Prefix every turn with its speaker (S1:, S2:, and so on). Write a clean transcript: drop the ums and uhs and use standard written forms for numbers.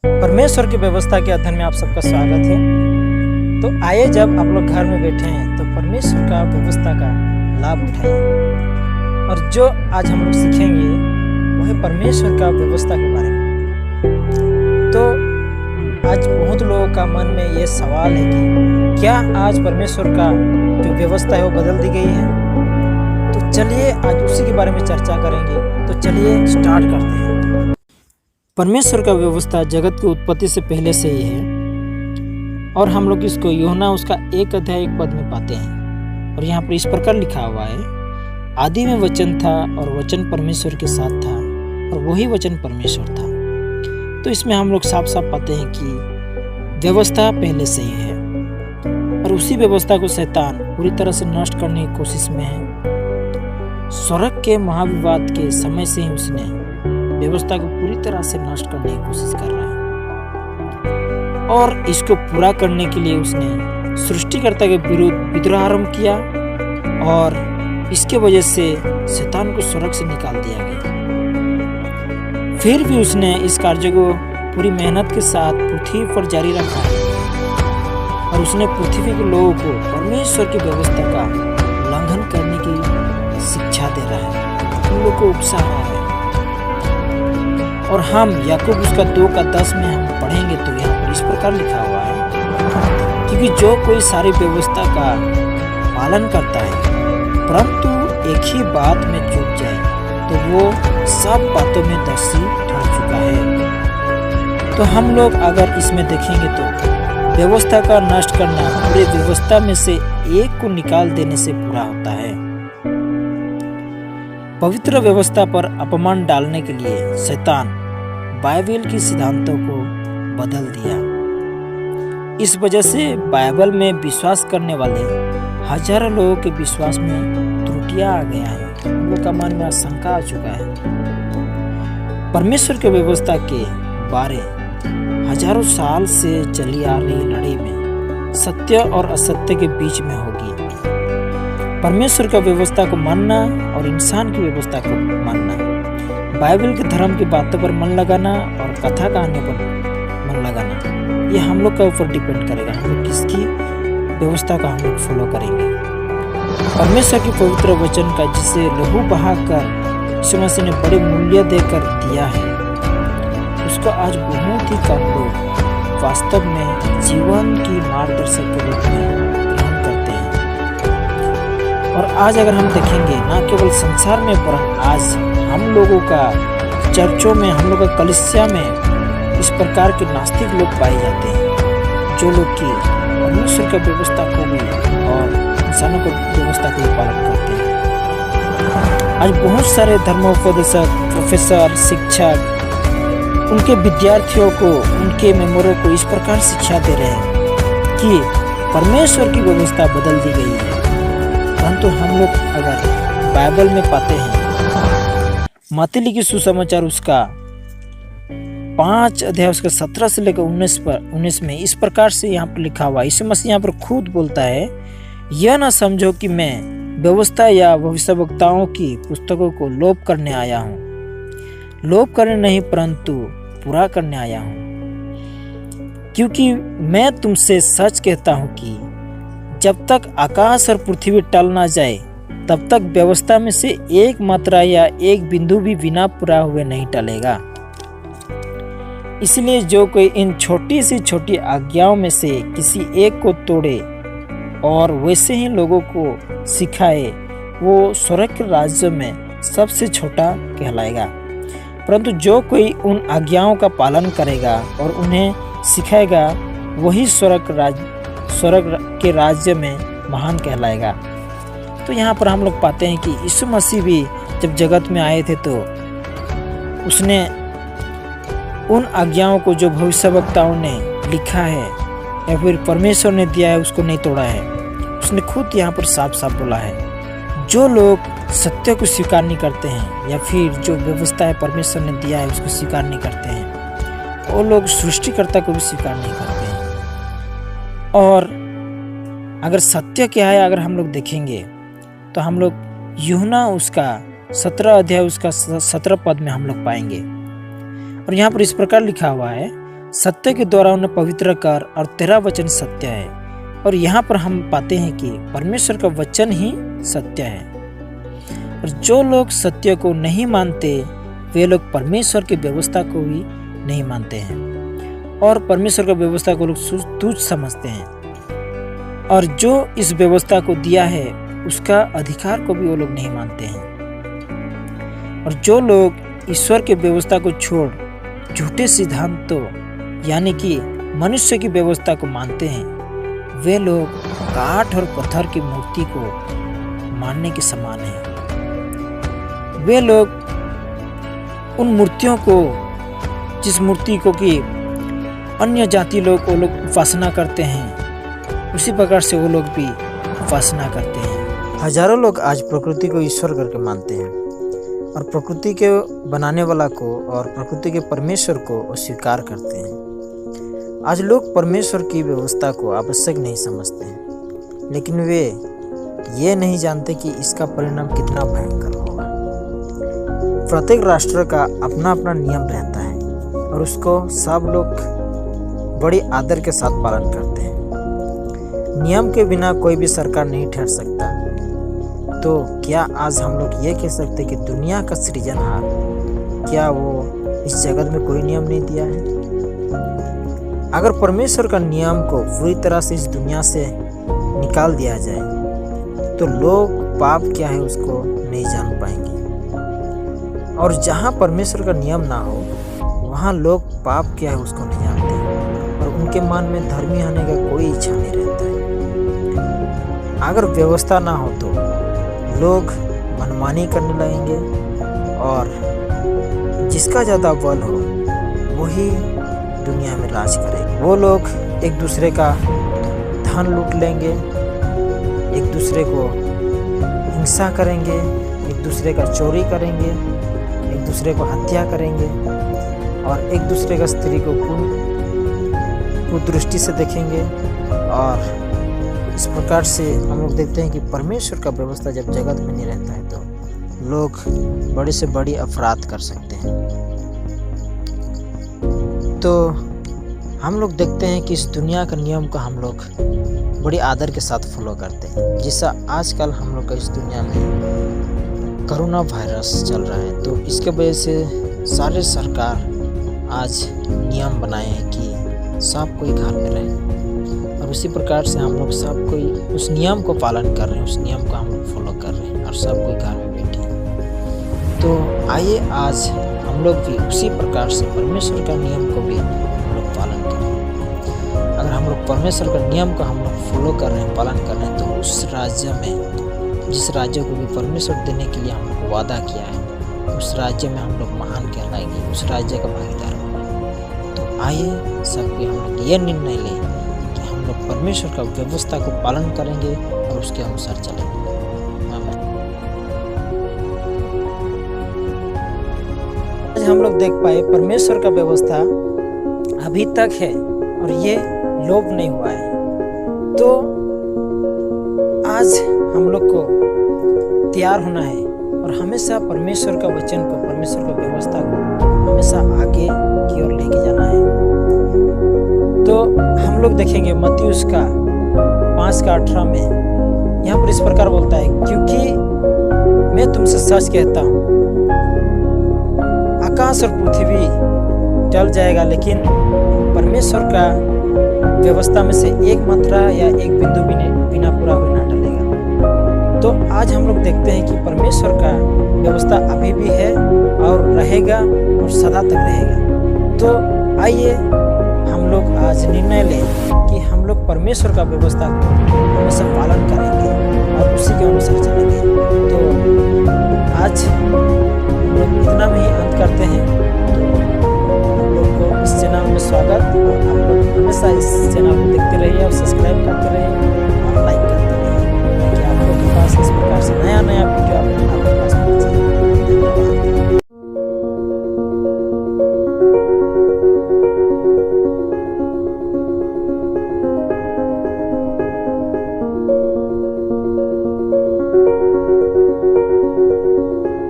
S1: परमेश्वर की व्यवस्था के अध्ययन में आप सबका स्वागत है। तो आइए, जब आप लोग घर में बैठे हैं तो परमेश्वर का व्यवस्था का लाभ उठाइए। और जो आज हम लोग सीखेंगे वो है परमेश्वर का व्यवस्था के बारे में। तो आज बहुत लोगों का मन में ये सवाल है कि क्या आज परमेश्वर का जो व्यवस्था है वो बदल दी गई है। तो चलिए आज उसी के बारे में चर्चा करेंगे। तो चलिए स्टार्ट करते हैं। परमेश्वर का व्यवस्था जगत की उत्पत्ति से पहले से ही है, और हम लोग इसको यूहन्ना उसका 1 अध्याय 1 पद में पाते हैं। और यहाँ पर इस प्रकार लिखा हुआ है, आदि में वचन था और वचन परमेश्वर के साथ था और वही वचन परमेश्वर था। तो इसमें हम लोग साफ साफ पाते हैं कि व्यवस्था पहले से ही है, और उसी व्यवस्था को शैतान पूरी तरह से नष्ट करने की कोशिश में है। स्वर्ग के महाविवाद के समय से ही उसने व्यवस्था को पूरी तरह से नष्ट करने की कोशिश कर रहा है, और इसको पूरा करने के लिए उसने सृष्टिकर्ता के विरुद्ध विद्रोह आरंभ किया, और इसके वजह से शैतान को स्वर्ग से निकाल दिया गया। फिर भी उसने इस कार्य को पूरी मेहनत के साथ पृथ्वी पर जारी रखा है, और उसने पृथ्वी के लोगों को परमेश्वर की व्यवस्था का उल्लंघन करने की शिक्षा दे रहा है, उन लोगों को उकसा रहा है। और हम याकूब उसका 2:10 में हम पढ़ेंगे तो यहाँ पर इस प्रकार लिखा हुआ है, क्योंकि जो कोई सारी व्यवस्था का पालन करता है परंतु एक ही बात में चूक जाए तो वो सब बातों में दोषी ठहर चुका है। तो हम लोग अगर इसमें देखेंगे तो व्यवस्था का नष्ट करना पूरे व्यवस्था में से एक को निकाल देने से पूरा होता है। पवित्र व्यवस्था पर अपमान डालने के लिए शैतान बाइबल की सिद्धांतों को बदल दिया। इस वजह से बाइबल में विश्वास करने वाले हजारों लोगों के विश्वास में त्रुटियां आ गया है। उन लोगों का मन में शंका आ चुका है। परमेश्वर की व्यवस्था के बारे हजारों साल से चली आ रही लड़ाई में सत्य और असत्य के बीच में होगी। परमेश्वर का व्यवस्था को मानना और इंसान की व्यवस्था को मानना, बाइबल के धर्म की बातों पर मन लगाना और कथा कहानी पर मन लगाना, ये हम लोग के ऊपर डिपेंड करेगा, हम लोग किसकी व्यवस्था का हम लोग फॉलो करेंगे। परमेश्वर की पवित्र वचन का जिसे लहू बहाकर यीशु मसीह ने बड़े मूल्य देकर दिया है, उसको आज बहुत ही कम लोग वास्तव में जीवन की मार्गदर्शक के रूप में ग्रहण करते हैं। और आज अगर हम देखेंगे, ना केवल संसार में वरन आज हम लोगों का चर्चों में, हम लोग का कलीसिया में इस प्रकार के नास्तिक लोग पाए जाते हैं, जो लोग की परमेश्वर का व्यवस्था को भी और इंसानों की व्यवस्था को भी पालन करते हैं। आज बहुत सारे धर्मोपदेशक, प्रोफेसर, शिक्षक उनके विद्यार्थियों को, उनके मेंबरों को इस प्रकार शिक्षा दे रहे हैं कि परमेश्वर की व्यवस्था बदल दी गई है। परंतु हम लोग अगर बाइबल में पाते हैं, मत्ती लिखी सुसमाचार उसका 5 अध्याय उसका 17 से लेकर 19 में इस प्रकार से यहाँ पर लिखा हुआ। यीशु मसीह यहाँ पर खुद बोलता है, यह ना समझो कि मैं व्यवस्था या भविष्यवक्ताओं की पुस्तकों को लोप करने आया हूँ। लोप करने नहीं परंतु पूरा करने आया हूँ। क्योंकि मैं तुमसे सच कहता हूँ कि जब तक आकाश और पृथ्वी टल ना जाए तब तक व्यवस्था में से एक मात्रा या एक बिंदु भी बिना पूरा हुए नहीं टलेगा। इसलिए जो कोई इन छोटी सी छोटी आज्ञाओं में से किसी एक को तोड़े और वैसे ही लोगों को सिखाए, वो स्वर्ग के राज्य में सबसे छोटा कहलाएगा। परंतु जो कोई उन आज्ञाओं का पालन करेगा और उन्हें सिखाएगा, वही स्वर्ग के राज्य में महान कहलाएगा। तो यहाँ पर हम लोग पाते हैं कि यीशु मसीह भी जब जगत में आए थे तो उसने उन आज्ञाओं को जो भविष्यवक्ताओं ने लिखा है या फिर परमेश्वर ने दिया है उसको नहीं तोड़ा है। उसने खुद यहाँ पर साफ साफ बोला है, जो लोग सत्य को स्वीकार नहीं करते हैं या फिर जो व्यवस्था है परमेश्वर ने दिया है उसको स्वीकार नहीं करते हैं, वो लोग सृष्टिकर्ता को भी स्वीकार नहीं करते हैं। और अगर सत्य क्या है अगर हम लोग देखेंगे तो हम लोग यूहन्ना उसका 17 अध्याय उसका 17 पद में हम लोग पाएंगे। और यहाँ पर इस प्रकार लिखा हुआ है, सत्य के द्वारा उन्हें पवित्र कर, और तेरा वचन सत्य है। और यहाँ पर हम पाते हैं कि परमेश्वर का वचन ही सत्य है। और जो लोग सत्य को नहीं मानते वे लोग परमेश्वर की व्यवस्था को भी नहीं मानते हैं, और परमेश्वर की व्यवस्था को लोग तुच्छ समझते हैं। और जो इस व्यवस्था को दिया है उसका अधिकार को भी वो लोग नहीं मानते हैं। और जो लोग ईश्वर की व्यवस्था को छोड़ झूठे सिद्धांतों यानी कि मनुष्य की व्यवस्था को मानते हैं, वे लोग काठ और पत्थर की मूर्ति को मानने के समान हैं। वे लोग उन मूर्तियों को, जिस मूर्ति को कि अन्य जाति लोग वो लोग उपासना करते हैं, उसी प्रकार से वो लोग भी उपासना करते हैं। हजारों लोग आज प्रकृति को ईश्वर करके मानते हैं, और प्रकृति के बनाने वाला को और प्रकृति के परमेश्वर को अस्वीकार करते हैं। आज लोग परमेश्वर की व्यवस्था को आवश्यक नहीं समझते हैं, लेकिन वे ये नहीं जानते कि इसका परिणाम कितना भयंकर होगा। प्रत्येक राष्ट्र का अपना अपना नियम रहता है, और उसको सब लोग बड़ी आदर के साथ पालन करते हैं। नियम के बिना कोई भी सरकार नहीं ठहर सकता। तो क्या आज हम लोग ये कह सकते कि दुनिया का सृजनहार, क्या वो इस जगत में कोई नियम नहीं दिया है? अगर परमेश्वर का नियम को पूरी तरह से इस दुनिया से निकाल दिया जाए तो लोग पाप क्या है उसको नहीं जान पाएंगे। और जहाँ परमेश्वर का नियम ना हो वहाँ लोग पाप क्या है उसको नहीं जानते, और उनके मन में धर्मी होने का कोई इच्छा नहीं रहता है। अगर व्यवस्था ना हो तो लोग मनमानी करने लगेंगे, और जिसका ज़्यादा बल हो वही दुनिया में राज करेगा। वो लोग एक दूसरे का धन लूट लेंगे, एक दूसरे को हिंसा करेंगे, एक दूसरे का चोरी करेंगे, एक दूसरे को हत्या करेंगे, और एक दूसरे का स्त्री को कुदृष्टि से देखेंगे। और इस प्रकार से हम लोग देखते हैं कि परमेश्वर का व्यवस्था जब जगत में नहीं रहता है तो लोग बड़े से बड़ी अपराध कर सकते हैं। तो हम लोग देखते हैं कि इस दुनिया का नियम को हम लोग बड़ी आदर के साथ फॉलो करते हैं। जैसा आजकल हम लोग का इस दुनिया में कोरोना वायरस चल रहा है, तो इसके वजह से सारे सरकार आज नियम बनाए हैं कि सब कोई घर में रहे, और उसी प्रकार से हम लोग सब कोई उस नियम को पालन कर रहे हैं, उस नियम को हम लोग फॉलो कर रहे हैं, और सब कोई घर में बैठे हैं। तो आइए आज हम लोग भी उसी प्रकार से परमेश्वर का नियम को भी हम लोग पालन करें। अगर हम लोग परमेश्वर का नियम को हम लोग फॉलो कर रहे हैं, पालन कर रहे हैं, तो उस राज्य में, जिस राज्य को भी परमेश्वर देने के लिए हम लोग वादा किया है, उस राज्य में हम लोग महान कहलाएंगे, उस राज्य का भागीदार होंगे। तो आइए सबके हम लोग ये निर्णय लें कि हम लोग परमेश्वर का व्यवस्था को पालन करेंगे और उसके अनुसार चलेंगे। आज हम लोग देख पाए परमेश्वर का व्यवस्था अभी तक है और ये लोप नहीं हुआ है। तो आज हम लोग को तैयार होना है और हमेशा परमेश्वर का वचन को, परमेश्वर का व्यवस्था को हमेशा आगे की ओर लेके जाना है। तो हम लोग देखेंगे मत्ती उसका 5:18 में यहाँ पर इस प्रकार बोलता है, क्योंकि मैं तुमसे सच कहता हूँ, आकाश और पृथ्वी टल जाएगा लेकिन परमेश्वर का व्यवस्था में से एक मात्रा या एक बिंदु भी बिना पूरा हुए ना टलेगा। तो आज हम लोग देखते हैं कि परमेश्वर का व्यवस्था अभी भी है और रहेगा और सदा तक रहेगा। तो आइए हम लोग आज निर्णय लें कि हम लोग परमेश्वर का व्यवस्था को हमेशा पालन करेंगे और उसी के अनुसार चलेंगे। तो आज हम लोग इतना में ही अंत करते हैं। तो हम लोग को इस चैनल में स्वागत, और आप लोग हमेशा इस चैनल को देखते रहिए और सब्सक्राइब करते रहिए।